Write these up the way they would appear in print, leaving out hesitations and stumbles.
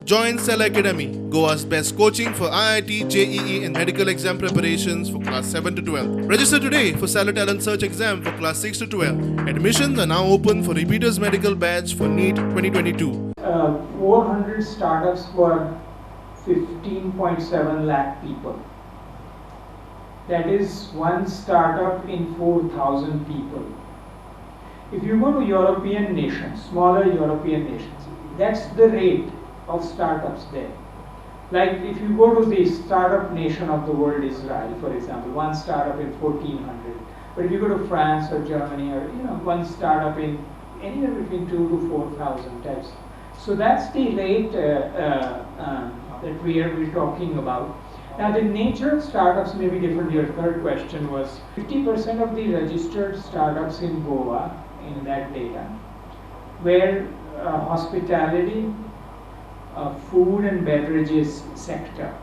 Join Cell Academy, Goa's best coaching for IIT, JEE and medical exam preparations for class 7 to 12. Register today for Cell Talent Search exam for class 6 to 12. Admissions are now open for repeaters medical batch for NEET 2022. 400 startups for 15.7 lakh people. That is one startup in 4,000 people. If you go to European nations, smaller European nations, that's the rate of startups there. Like if you go to the startup nation of the world, Israel, for example, one startup in 1400. But if you go to France or Germany, or one startup in anywhere between 2 to 4,000 types. So that's the rate that we're talking about. Now the nature of startups may be different. Your third question was 50% of the registered startups in Goa in that data were hospitality, food and beverages sector,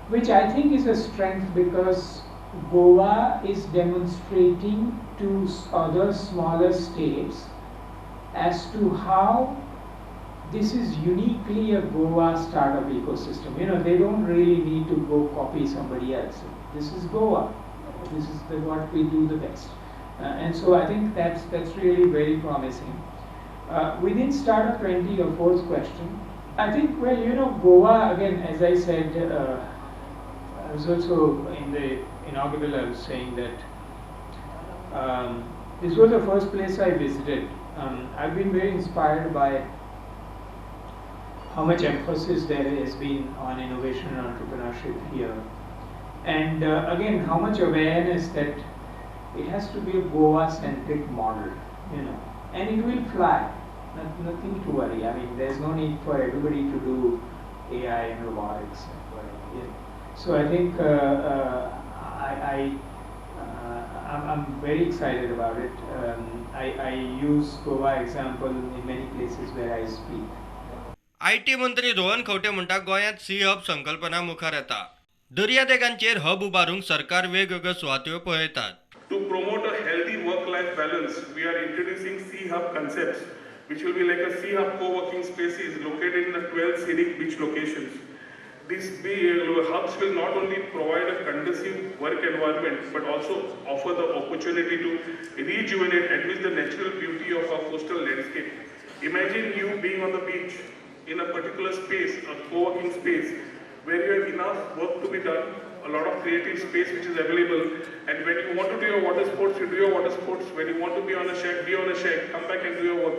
which I think is a strength because Goa is demonstrating to other smaller states as to how this is uniquely a Goa startup ecosystem. They don't really need to go copy somebody else. This is Goa. This is what we do the best. And so I think that's really very promising. Within Startup20, your fourth question, I think, Goa, again, as I said, I was also in the inaugural, I was saying that this was the first place I visited. I've been very inspired by how much emphasis there has been on innovation and entrepreneurship here. And again, how much awareness that it has to be a Goa-centric model, and it will fly. Nothing to worry. I mean, there's no need for everybody to do AI and robotics. So I think I'm very excited about it. I use Goa example in many places where I speak. IT मंत्री रोहन खंवटे म्हणटा गोंयांत सी hub संकल्पना मुखार येता. दर्यादेगांचेर hub उबारूंक सरकार वेगवेगळ्यो सुवातो पळयतात. To promote a healthy work-life balance, we are introducing C-Hub concepts, which will be like a C-Hub co-working spaces located in the 12 scenic beach locations. These hubs will not only provide a conducive work environment, but also offer the opportunity to rejuvenate and amidst the natural beauty of our coastal landscape. Imagine you being on the beach in a particular space, a co-working space, where you have enough work to be done, a lot of creative space which is available, and when you want to do your water sports, you do your water sports. When you want to be on a shack, be on a shack, come back and do your work.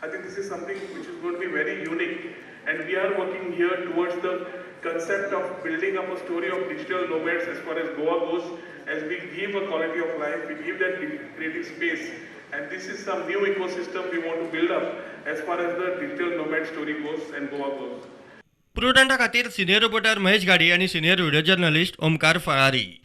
I think this is something which is going to be very unique, and we are working here towards the concept of building up a story of digital nomads as far as Goa goes, as we give a quality of life, we give that creative space, and this is some new ecosystem we want to build up as far as the digital nomad story goes and Goa goes. प्रुडंटा खातीर senior reporter Mahesh गाडी आनी senior video journalist Omkar Phalari.